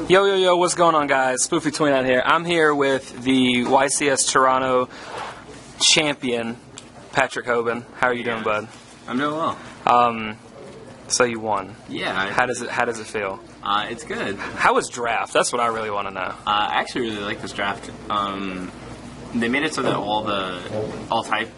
Yo, what's going on, guys? Spoofy Twin out here. I'm here with the YCS Toronto champion, Patrick Hoban. How are you doing, bud? I'm doing well. So you won. Yeah. How does it feel? It's good. How was draft? That's what I really want to know. I actually really like this draft. They made it so that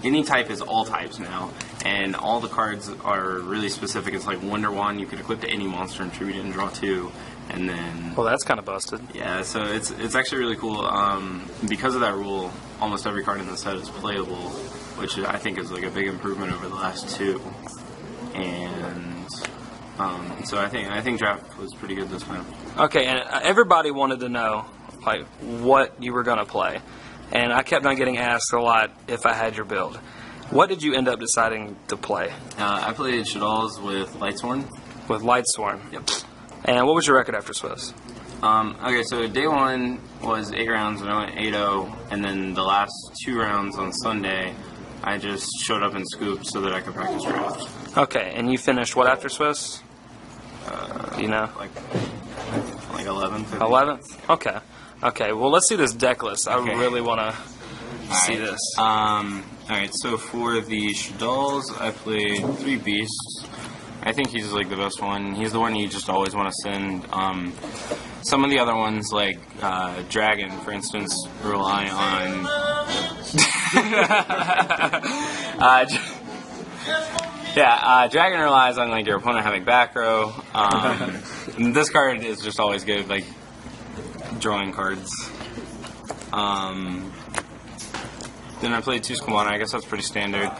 any type is all types now, and all the cards are really specific. It's like Wonder Wand, you could equip to any monster and tribute it and draw 2, and then... Well, that's kind of busted. Yeah, so it's actually really cool. Because of that rule, almost every card in the set is playable, which I think is like a big improvement over the last 2. And so I think draft was pretty good this time. Okay, and everybody wanted to know like what you were going to play. And I kept on getting asked a lot if I had your build. What did you end up deciding to play? I played Shaddolls with Lightsworn. With Lightsworn? Yep. And what was your record after Swiss? Okay, so day 1 was 8 rounds, and I went 8-0. And then the last 2 rounds on Sunday, I just showed up and scooped so that I could practice draft. Okay, and you finished what after Swiss? Do you know? Like 11th. 11th? Okay. Okay, well, let's see this deck list. I really want to see this. Alright, so for the Shaddolls, I played 3 Beasts. I think he's like the best one. He's the one you just always want to send. Some of the other ones, like Dragon, for instance, rely on... Dragon relies on like your opponent having back row. This card is just always good, like drawing cards. Then I played 2 Squamata. I guess that's pretty standard.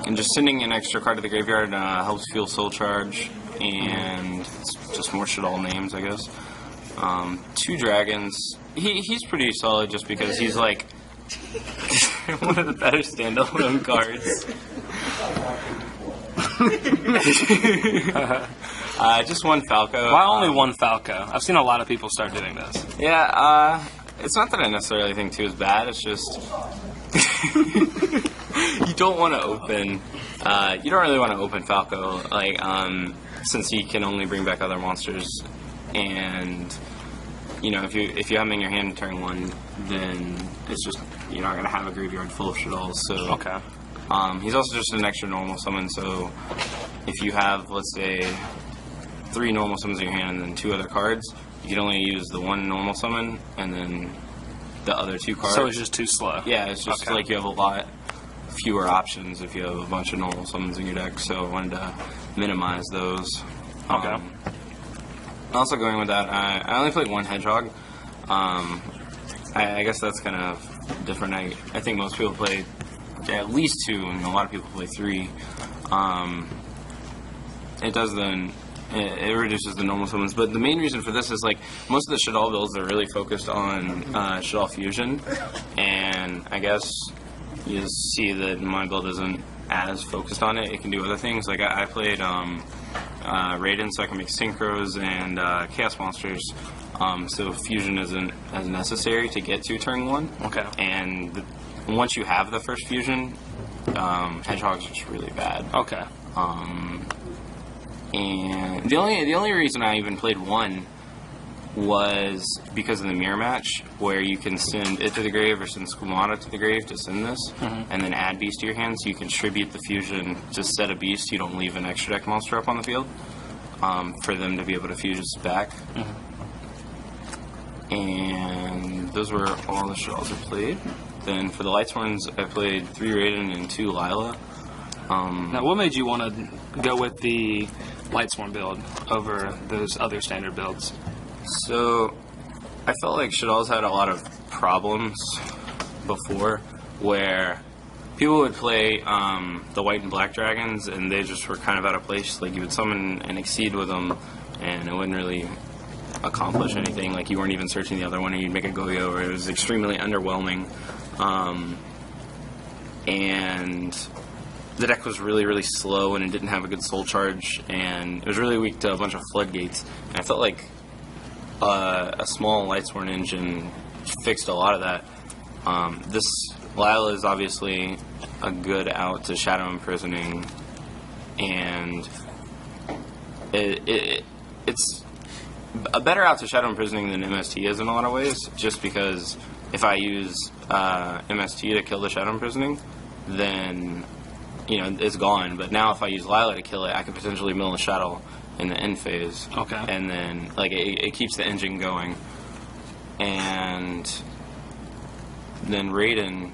And just sending an extra card to the graveyard helps fuel Soul Charge, and it's just more Shaddoll names, I guess. 2 Dragons. He's pretty solid just because he's like one of the better standalone cards. Just 1 Falco. Why only 1 Falco? I've seen a lot of people start doing this. Yeah, it's not that I necessarily think 2 is bad, it's just... you don't want to open... you don't really want to open Falco, like, since he can only bring back other monsters, and... You know, if you have him in your hand turn 1, then it's just you're not gonna have a graveyard full of Shaddolls. So okay. He's also just an extra normal summon. So if you have, let's say, 3 normal summons in your hand and then 2 other cards, you can only use the 1 normal summon and then the other 2 cards. So it's just too slow. Yeah, it's just like you have a lot fewer options if you have a bunch of normal summons in your deck. So I wanted to minimize those. Okay. Also going with that, I only played 1 Hedgehog. I guess that's kind of different. I think most people play at least 2, and a lot of people play 3. It reduces the normal summons, but the main reason for this is like most of the Shaddoll builds are really focused on Shaddoll Fusion, and I guess you see that my build isn't as focused on it. It can do other things. Like I played Raiden, so I can make Synchros and Chaos Monsters. So Fusion isn't as necessary to get to turn 1. Okay. And once you have the first Fusion, Hedgehog's just really bad. Okay. And the only reason I even played 1 was because of the mirror match, where you can send it to the grave or send Squamata to the grave to send this, and then add Beast to your hand, so you can tribute the Fusion to set a Beast. You don't leave an extra deck monster up on the field for them to be able to fuse back. And those were all the Shaddolls I played. Then for the Lightsworns, I played 3 Raiden and 2 Lila. Now, what made you want to go with the Lightsworn build over those other standard builds? So, I felt like Shaddolls had a lot of problems before, where people would play the white and black dragons, and they just were kind of out of place. Like, you would summon and exceed with them, and it wouldn't really accomplish anything. Like, you weren't even searching the other one, and you'd make a go-yo, or it was extremely underwhelming. And the deck was really, really slow, and it didn't have a good soul charge, and it was really weak to a bunch of floodgates. And I felt like a small Lightsworn engine fixed a lot of that. This Lila is obviously a good out to Shadow Imprisoning, and it's a better out to Shadow Imprisoning than MST is in a lot of ways, just because if I use MST to kill the Shadow Imprisoning, then it's gone. But now if I use Lila to kill it, I could potentially mill a Shaddoll in the end phase. Okay. And then it keeps the engine going. And then Raiden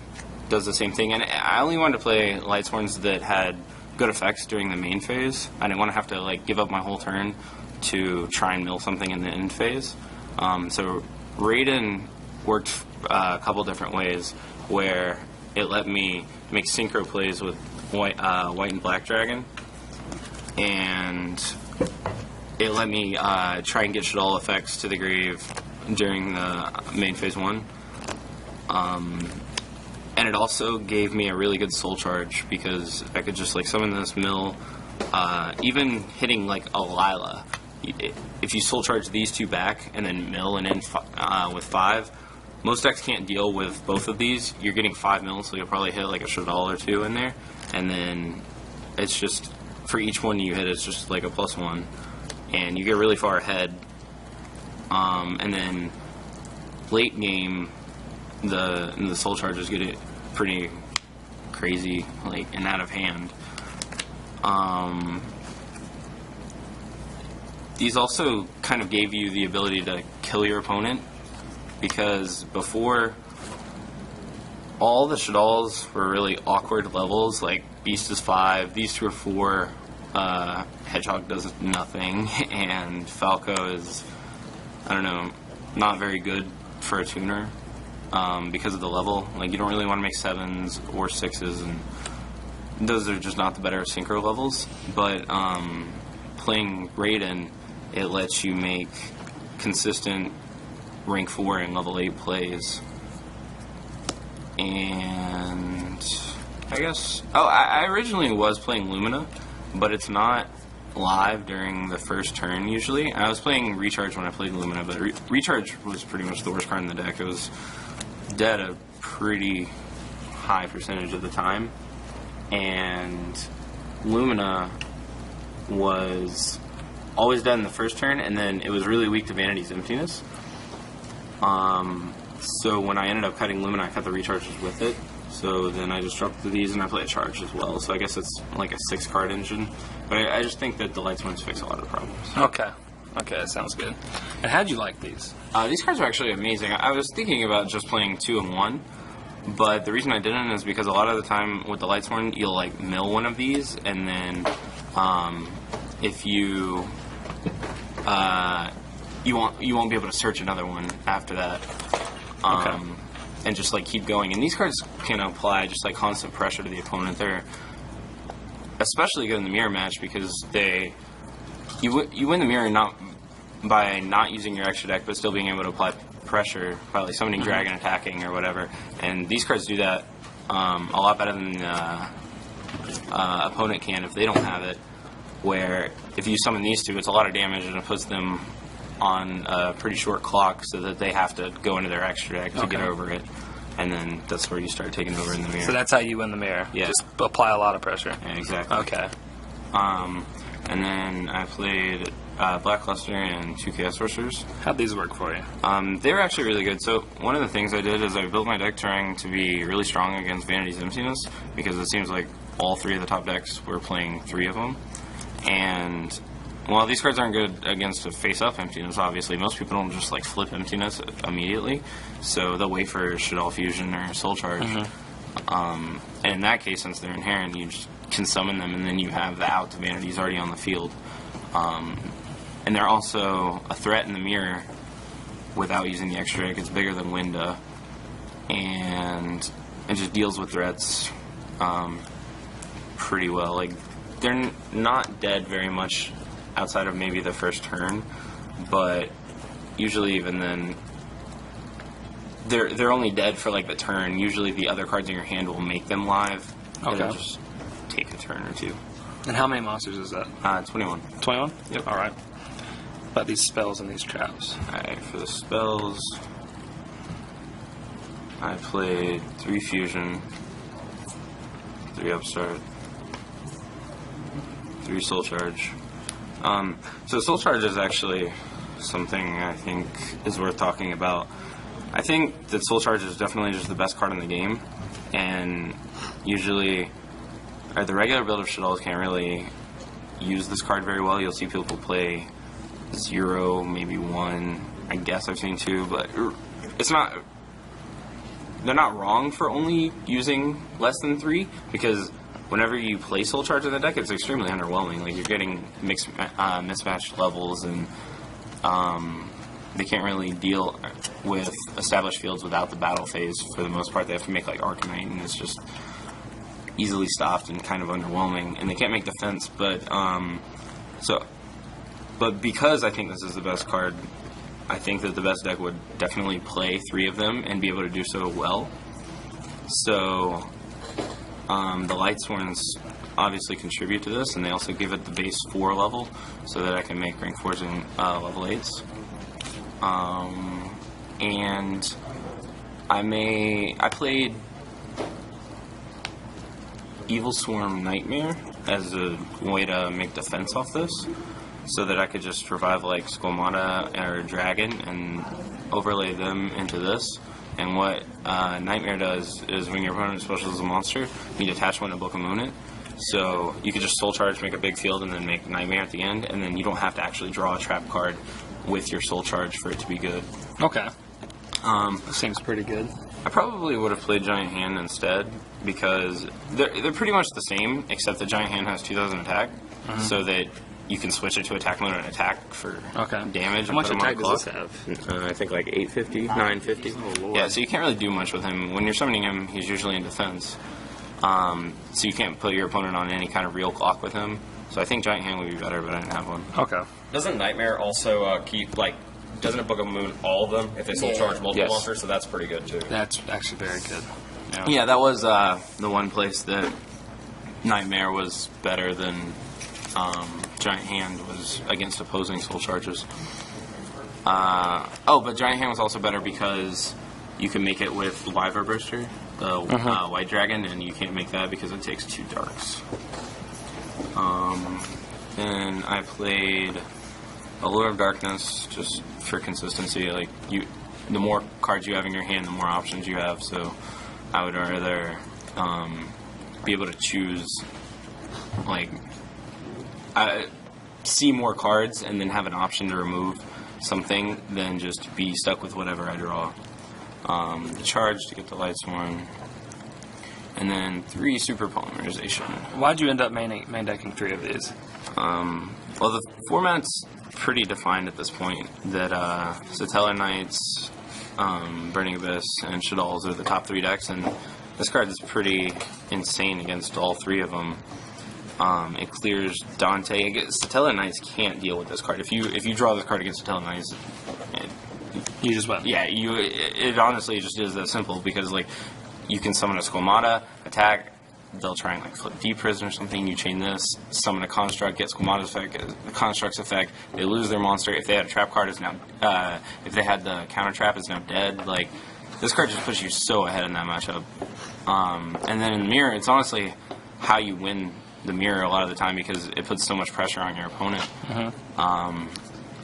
does the same thing. And I only wanted to play Lightsworns that had good effects during the main phase. I didn't want to have to give up my whole turn to try and mill something in the end phase. So Raiden worked a couple different ways where it let me make synchro plays with white and black dragon, and it let me try and get Shaddoll effects to the grave during the main phase 1. And it also gave me a really good soul charge because I could just summon this mill, even hitting a Lila. If you soul charge these two back and then mill and end with 5, most decks can't deal with both of these. You're getting 5 mills, so you'll probably hit a Shaddoll or 2 in there, and then it's just for each one you hit, it's just a +1, and you get really far ahead. And then late game, the soul charges get it pretty crazy, and out of hand. These also kind of gave you the ability to kill your opponent, because before, all the Shaddolls were really awkward levels, Beast is 5, these two are 4, Hedgehog does nothing, and Falco is, I don't know, not very good for a tuner. Because of the level, you don't really want to make 7s or 6s, and those are just not the better synchro levels. But playing Raiden, it lets you make consistent rank 4 and level 8 plays. And I guess, I originally was playing Lumina, but it's not live during the first turn usually. I was playing Recharge when I played Lumina, but Recharge was pretty much the worst card in the deck. It was dead a pretty high percentage of the time, and Lumina was always dead in the first turn, and then it was really weak to Vanity's Emptiness. So when I ended up cutting Lumina, I cut the recharges with it. So then I just dropped these and I play a charge as well. So I guess it's a 6-card engine. But I just think that the Lightsworns fix a lot of the problems. Okay. Okay, that sounds good. And how'd you like these? These cards are actually amazing. I was thinking about just playing 2 and 1, but the reason I didn't is because a lot of the time with the Lightsworn, you'll mill one of these, and then if you you won't be able to search another one after that. Okay. And just keep going. And these cards can apply just constant pressure to the opponent. They're especially good in the mirror match because you win the mirror not by not using your extra deck, but still being able to apply pressure by summoning dragon, attacking, or whatever. And these cards do that a lot better than the opponent can if they don't have it. Where if you summon these two, it's a lot of damage and it puts them on a pretty short clock, so that they have to go into their extra deck to get over it. And then that's where you start taking over in the mirror. So that's how you win the mirror. Yeah. Just apply a lot of pressure. Yeah, exactly. Okay. And then I played Black Cluster and 2 Chaos Sorcerers. How'd these work for you? They were actually really good. So one of the things I did is I built my deck trying to be really strong against Vanity's Emptiness, because it seems like all 3 of the top decks were playing 3 of them. And while these cards aren't good against a face-up Emptiness, obviously, most people don't just flip Emptiness immediately. So they'll wait for Shaddoll Fusion or Soul Charge. And in that case, since they're inherent, you just can summon them, and then you have the out to Vanity's already on the field. And they're also a threat in the mirror without using the extra deck. It's bigger than Winda, and it just deals with threats pretty well. They're not dead very much outside of maybe the first turn, but usually even then, they're only dead for the turn. Usually the other cards in your hand will make them live. Okay. It'll just take a turn or 2. And how many monsters is that? 21. 21? Yep. Alright. About these spells and these traps. Alright, for the spells, I played 3 Fusion, 3 Upstart, 3 Soul Charge, So Soul Charge is actually something I think is worth talking about. I think that Soul Charge is definitely just the best card in the game, and usually the regular build of Shaddolls can't really use this card very well. You'll see people play 0, maybe 1. I guess I've seen 2, but it's not. They're not wrong for only using less than 3, because whenever you play Soul Charge in the deck, it's extremely underwhelming. Like, you're getting mismatched levels, and they can't really deal with established fields without the battle phase for the most part. They have to make like Arcanite, and it's just easily stopped and kind of underwhelming. And they can't make defense, but because I think this is the best card, I think that the best deck would definitely play 3 of them and be able to do so well. So the Lightsworns obviously contribute to this, and they also give it the base 4 level so that I can make rank 4s and level 8s. And I played Evil Swarm Nightmare as a way to make defense off this, so that I could just revive like Squamata or Dragon and overlay them into this. And what Nightmare does is when your opponent specials a monster, you detach one to Book of Moon it. So you could just Soul Charge, make a big field, and then make Nightmare at the end, and then you don't have to actually draw a trap card with your Soul Charge for it to be good. Okay. Seems pretty good. I probably would have played Giant Hand instead, because they're pretty much the same, except the Giant Hand has 2,000 attack, so that you can switch it to attack mode and attack for damage. How much attack does this have? I think like 850, 950. Oh, Lord. Yeah, so you can't really do much with him. When you're summoning him, he's usually in defense. So you can't put your opponent on any kind of real clock with him. So I think Giant Hand would be better, but I didn't have one. Okay. Doesn't Nightmare also keep, like, doesn't it Book of Moon all of them if they Soul Charge multiple monsters? So that's pretty good, too. That's actually very good. Yeah, that was the one place that Nightmare was better than Giant Hand was against opposing Soul Charges. But Giant Hand was also better because you can make it with Wyver Burster, the White Dragon, and you can't make that because it takes 2 darks. Then I played Allure of Darkness just for consistency. Like, the more cards you have in your hand, the more options you have. So I would rather be able to choose, like, see more cards and then have an option to remove something than just be stuck with whatever I draw. The Charge to get the Lightsworn, and then 3 Super Polymerization. Why'd you end up main decking 3 of these? Well, the format's pretty defined at this point. That Satellar Knights, Burning Abyss, and Shaddolls are the top 3 decks, and this card is pretty insane against all 3 of them. It clears Dante. Satellar Knights can't deal with this card. If you draw this card against Satellar Knights, You just win. Yeah, it honestly just is that simple, because like you can summon a Squamata, attack, they'll try and like flip Deep Prison or something, you chain this, summon a Construct, get Squamata's effect, get the Construct's effect, they lose their monster. If they had a trap card, it's now if they had the counter trap, it's now dead. Like, this card just puts you so ahead in that matchup. And then in the mirror, it's honestly how you win the mirror a lot of the time, because it puts so much pressure on your opponent.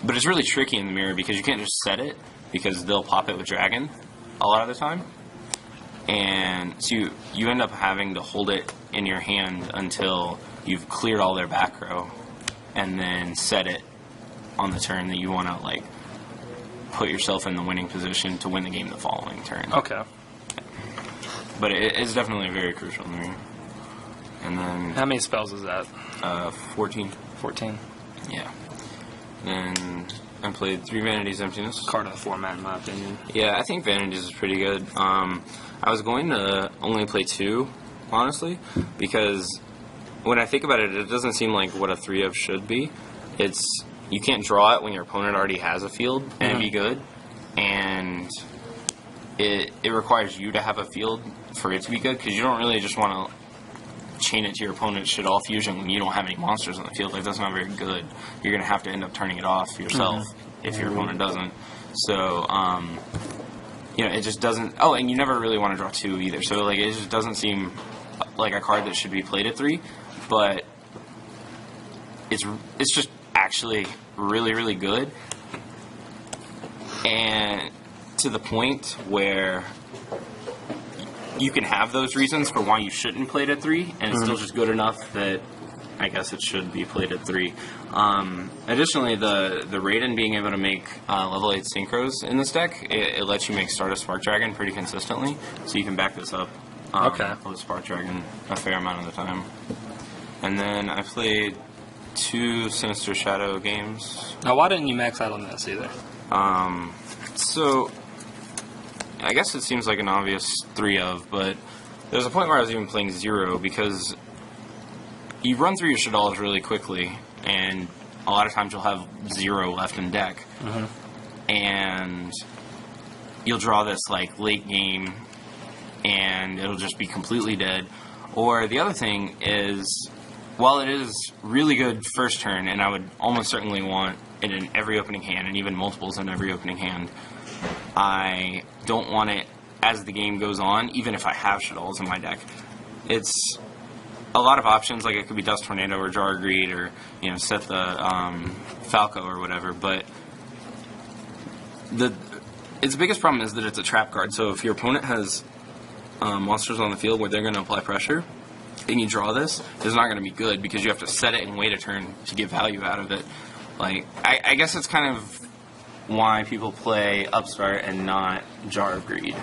But it's really tricky in the mirror because you can't just set it, because they'll pop it with Dragon a lot of the time. And so you end up having to hold it in your hand until you've cleared all their back row, and then set it on the turn that you want to, like, put yourself in the winning position to win the game the following turn. Okay. But it's definitely very crucial in the mirror. And then... How many spells is that? 14. 14. Yeah. Then I played 3 Vanity's Emptiness. Card of the format, in my opinion. Yeah, I think Vanity's is pretty good. I was going to only play 2, honestly, because when I think about it, it doesn't seem like what a 3 of should be. It's, you can't draw it when your opponent already has a field and be good, and it requires you to have a field for it to be good, because you don't really just want to chain it to your opponent's Shaddoll Fusion when you don't have any monsters on the field. Like, that's not very good. You're going to have to end up turning it off yourself if your opponent doesn't. So, you know, it just doesn't... Oh, and you never really want to draw 2 either. So, like, it just doesn't seem like a card that should be played at 3. But it's just actually really, really good. And to the point where you can have those reasons for why you shouldn't play it at 3, and it's still just good enough that I guess it should be played at 3. Additionally, the Raiden being able to make level 8 synchros in this deck, it lets you make Stardust Spark Dragon pretty consistently, so you can back this up with Spark Dragon a fair amount of the time. And then I played 2 Sinister Shadow games. Now, why didn't you max out on this either? So I guess it seems like an obvious 3 of, but there's a point where I was even playing 0 because you run through your Shaddolls really quickly, and a lot of times you'll have 0 left in deck, and you'll draw this like late game, and it'll just be completely dead. Or the other thing is, while it is really good first turn, and I would almost certainly want it in every opening hand, and even multiples in every opening hand, I don't want it as the game goes on, even if I have Shaddolls in my deck. It's a lot of options, like it could be Dust Tornado or Jar Greed, or set the Falco or whatever, but its biggest problem is that it's a trap card. So if your opponent has monsters on the field where they're going to apply pressure, and you draw this, it's not going to be good because you have to set it and wait a turn to get value out of it. Like, I guess it's kind of why people play Upstart and not Jar of Greed.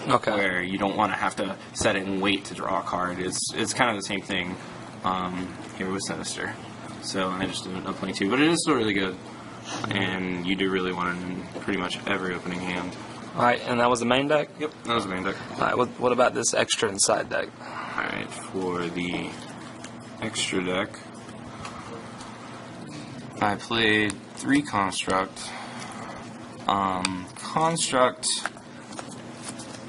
Okay. Where you don't want to have to set it and wait to draw a card. It's kind of the same thing here with Sinister. So I just ended up playing 2, but it is still really good, and you do really want it in pretty much every opening hand. Alright, and that was the main deck? Yep, that was the main deck. Alright, what about this extra inside deck? Alright, for the extra deck, I played 3 Construct. Construct,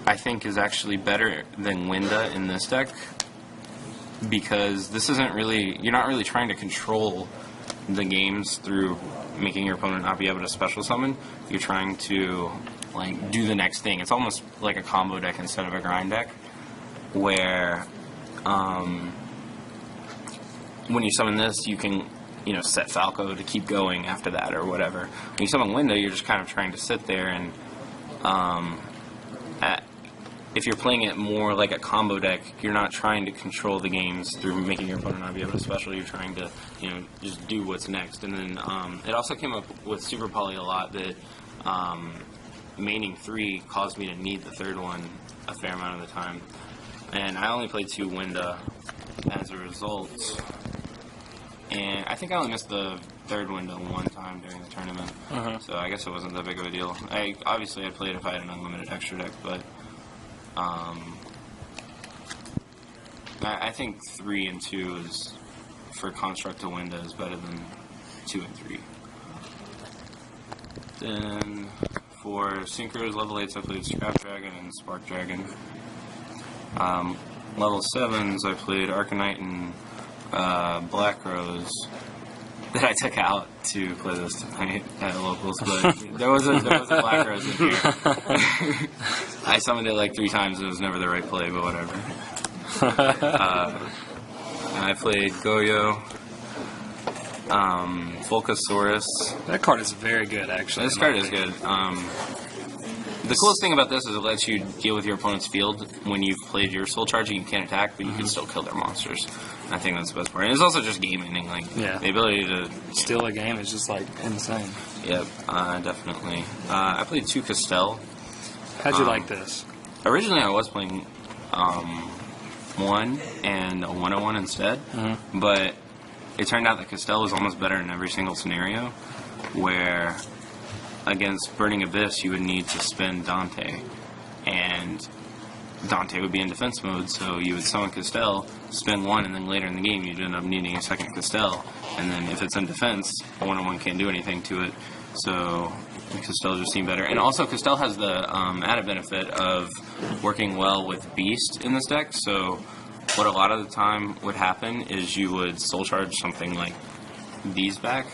I think, is actually better than Winda in this deck, because this isn't really, you're not really trying to control the games through making your opponent not be able to special summon. You're trying to like do the next thing. It's almost like a combo deck instead of a grind deck, where when you summon this, you can set Falco to keep going after that or whatever. When you summon Window, you're just kind of trying to sit there, and if you're playing it more like a combo deck, you're not trying to control the games through making your opponent not be able to special. You're trying to just do what's next. And then it also came up with Super Poly a lot that maining 3 caused me to need the 3rd one a fair amount of the time. And I only played 2 Winda as a result. And I think I only missed the 3rd Winda 1 time during the tournament. So I guess it wasn't that big of a deal. Obviously I'd play it if I had an unlimited extra deck, but I think 3 and 2 is, for Construct to Winda, is better than 2 and 3. Then for Synchros, level 8s I played Scrap Dragon and Spark Dragon. Level 7s I played Arcanite and Black Rose, that I took out to play this tonight at locals, but there was a Black Rose in here. I summoned it like 3 times, and it was never the right play, but whatever. I played Goyo, Volcasaurus. That card is very good, actually. This card is good. The coolest thing about this is it lets you deal with your opponent's field. When you've played your Soul Charge, you can't attack, but you can still kill their monsters. I think that's the best part. And it's also just game ending. The ability to steal a game is just insane. Yep, definitely. I played 2 Castell. How'd you like this? Originally, I was playing 1 and a 101 instead, but it turned out that Castell was almost better in every single scenario, where against Burning Abyss, you would need to spend Dante, and Dante would be in defense mode, so you would summon Castell, spend 1, and then later in the game you'd end up needing a second Castell, and then if it's in defense, a 101 can't do anything to it, so Castell just seemed better. And also, Castell has the added benefit of working well with Beast in this deck, so what a lot of the time would happen is you would Soul Charge something like these back,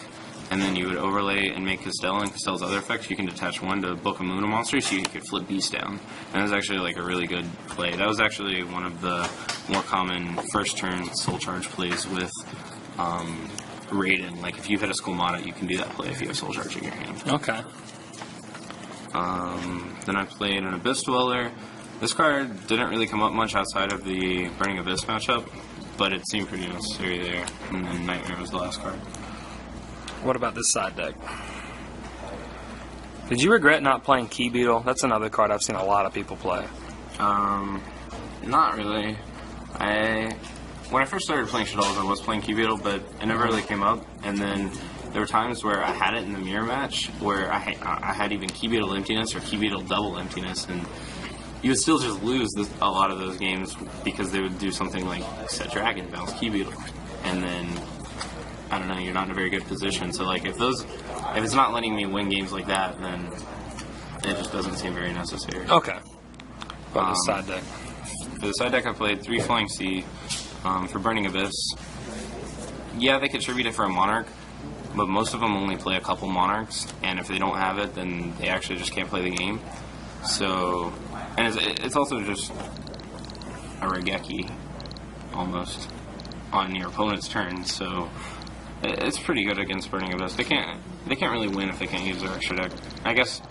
and then you would overlay and make Castell, and Castell's other effects, you can detach 1 to Book of Luna monsters, so you could flip Beast down. And that was actually a really good play. That was actually one of the more common first turn Soul Charge plays with raid-in. Like, if you hit a Skulmata, you can do that play if you have Soul Charge in your hand. Okay. Then I played an Abyss Dweller. This card didn't really come up much outside of the Burning Abyss matchup, but it seemed pretty necessary there. And then Nightmare was the last card. What about this side deck? Did you regret not playing Key Beetle? That's another card I've seen a lot of people play. Not really. When I first started playing Shaddoll, I was playing Key Beetle, but it never really came up. And then there were times where I had it in the mirror match where I had even Key Beetle Emptiness or Key Beetle Double Emptiness, and you would still just lose a lot of those games because they would do something like set Dragon, bounce Key Beetle, and then I don't know, you're not in a very good position. So like if it's not letting me win games like that, then it just doesn't seem very necessary. Okay. What about the side deck? For the side deck, I played 3 Flying Sea. For Burning Abyss, yeah, they contribute it for a Monarch, but most of them only play a couple Monarchs, and if they don't have it, then they actually just can't play the game. So, and it's also just a Regeki, almost, on your opponent's turn, so it's pretty good against Burning Abyss. They can't really win if they can't use their extra deck. I guess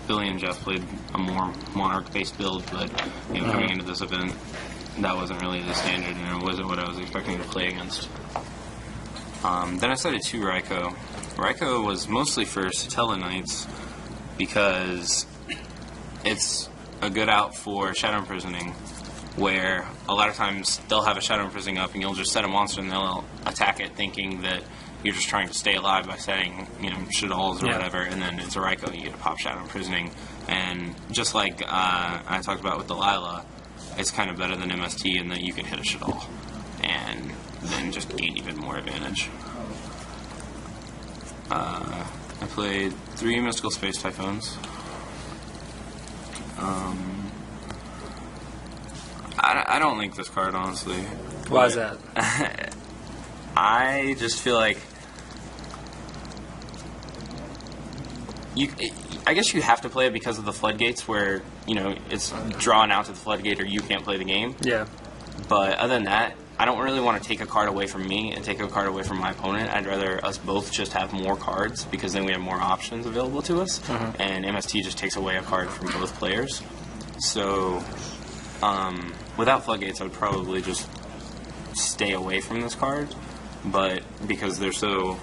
Billy and Jeff played a more Monarch-based build, but coming into this event, that wasn't really the standard, and it wasn't what I was expecting to play against. Then I started 2 Raikou. Raikou was mostly for Satella Knights because it's a good out for Shadow Imprisoning, where a lot of times they'll have a Shadow Imprisoning up and you'll just set a monster and they'll attack it thinking that you're just trying to stay alive by setting, Shaddolls or whatever, and then it's a Raikou and you get to pop Shadow Imprisoning. And just like I talked about with Delilah, it's kind of better than MST in that you can hit a Shaddoll and then just gain even more advantage. I played 3 Mystical Space Typhoons. I don't like this card, honestly. Why is that? I just feel like I guess you have to play it because of the floodgates where, it's drawn out to the floodgate or you can't play the game. Yeah. But other than that, I don't really want to take a card away from me and take a card away from my opponent. I'd rather us both just have more cards because then we have more options available to us. And MST just takes away a card from both players. So, without floodgates, I would probably just stay away from this card. But because they're so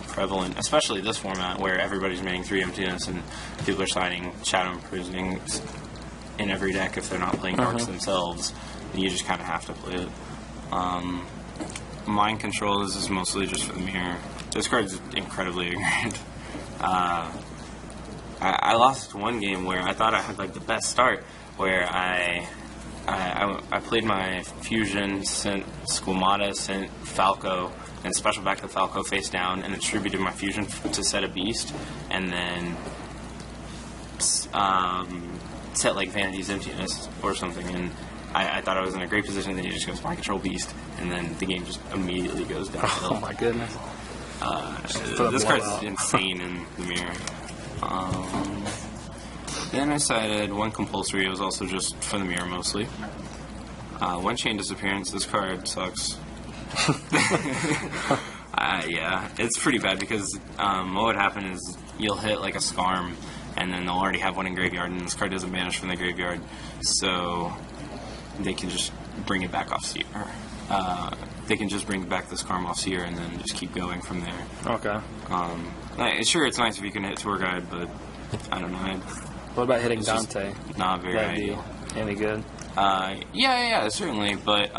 prevalent, especially this format where everybody's making 3 emptiness and people are signing Shadow Imprisoning in every deck if they're not playing darks themselves, you just kind of have to play it. Mind Control is mostly just for the mirror. This card's incredibly ignorant. I lost one game where I thought I had like the best start, where I played my Fusion, sent Skulmata, sent Falco, and special back the Falco face down, and attributed my Fusion to set a Beast, and then set like Vanity's Emptiness or something, and I thought I was in a great position, then he just goes Mind Control Beast, and then the game just immediately goes downhill. Oh my goodness. This card's insane in the mirror. Then I decided 1 Compulsory. It was also just for the mirror mostly. 1 Chain Disappearance. This card sucks. Yeah, it's pretty bad because what would happen is you'll hit like a Skarm, and then they'll already have 1 in graveyard, and this card doesn't vanish from the graveyard, so they can just bring it back off Seer. They can just bring back the Skarm off Seer and then just keep going from there. Okay. Sure, it's nice if you can hit Tour Guide, but I don't know. What about hitting Dante? Not very ideal. Any good? Yeah, certainly, but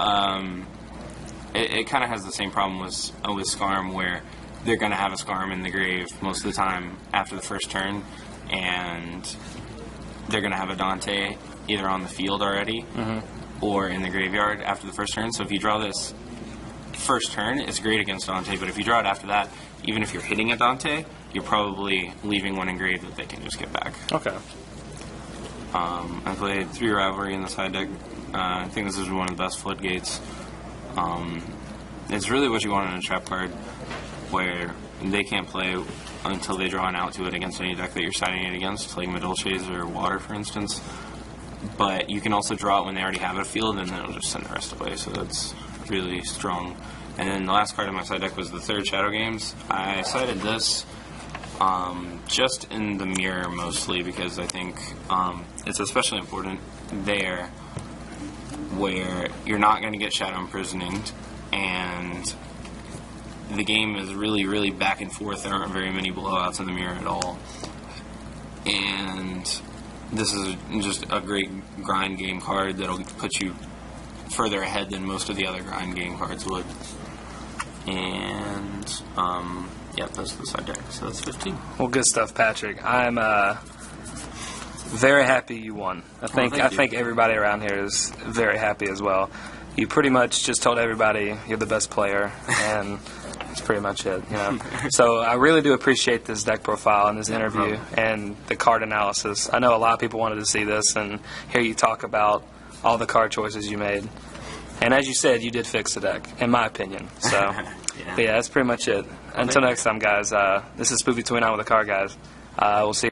it kind of has the same problem with Skarm, where they're going to have a Skarm in the grave most of the time after the first turn, and they're going to have a Dante either on the field already or in the graveyard after the first turn. So if you draw this first turn, it's great against Dante, but if you draw it after that, even if you're hitting a Dante, you're probably leaving 1 engraved that they can just get back. Okay. I played 3 Rivalry in the side deck. I think this is one of the best floodgates. It's really what you want in a trap card, where they can't play until they draw an out to it against any deck that you're siding it against, like Madolches or Water, for instance. But you can also draw it when they already have a field, and then it'll just send the rest away, so that's really strong. And then the last card in my side deck was the third Shadow Games. I sided this just in the mirror mostly because I think it's especially important there where you're not going to get Shadow Imprisoning, and the game is really, really back and forth. There aren't very many blowouts in the mirror at all. And this is just a great grind game card that'll put you further ahead than most of the other grind game cards would. And, yep, that's the side deck. So that's 15. Well, good stuff, Patrick. I'm very happy you won. I think everybody around here is very happy as well. You pretty much just told everybody you're the best player, and that's pretty much it. You know. So I really do appreciate this deck profile and this interview and the card analysis. I know a lot of people wanted to see this and hear you talk about all the card choices you made. And as you said, you did fix the deck, in my opinion. So, yeah, that's pretty much it. Until next time, guys. This is Spoopy29 with the Card Guys. We'll see you.